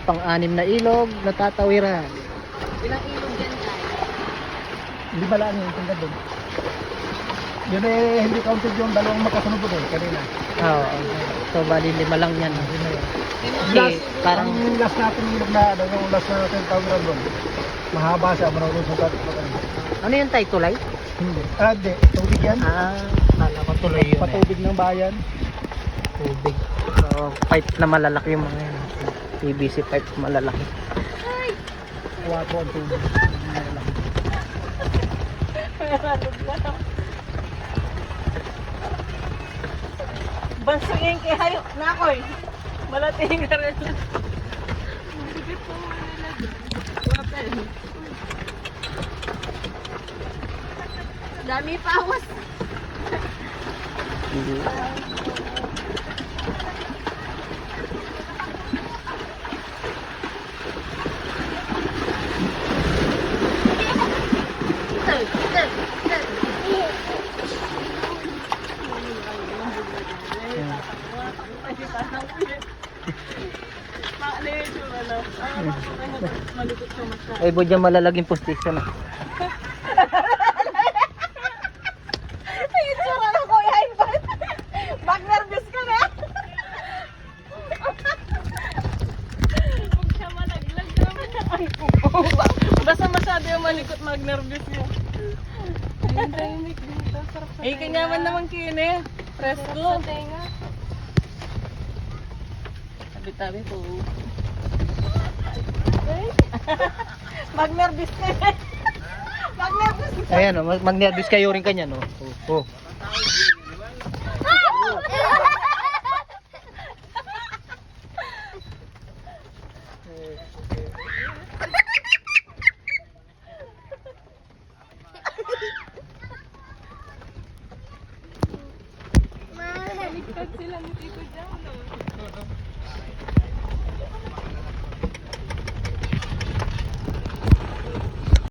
pang-anim na ilog na tatawiran. Ilang ilog dyan tayo? Hindi ba lang yung tingkad doon? Yun hindi counted yung dalawang magkasunod doon kanina. Oo. So bali 5 lang yan. Yun na yun. Kasi Parang parang yung last natin yung na, yung last na natin tawiran doon. Mahaba siya, marunong sa ano yung tay tulay? hindi. Hindi. Tubig yan. Kala ko tulay yun. Patubig ng bayan. Tubig. So pipe na malalaki yung mga yan. PVC pipe malalaki. Wapo ang tubig. Bansungin kay hayo na ako eh. Malating ka rin. Sige po, malalaga. Dami pa awas. Ay, budya malalaging postisyon na. Ay, itsura na ko yan. Bak nervous ka na. Huwag siya malaglag naman. Ay, basta masyado yung malikot mag-nervous mo. Ay, tahimik dito. Ay, kanyaman naman kine. Presko. Tabi-tabi po. Mag-nervous ka na. Mag-nervous ka. Ayan, mag-nervous kayo rin kanya, no? Oh. Maligtad sila, hindi ko dyan.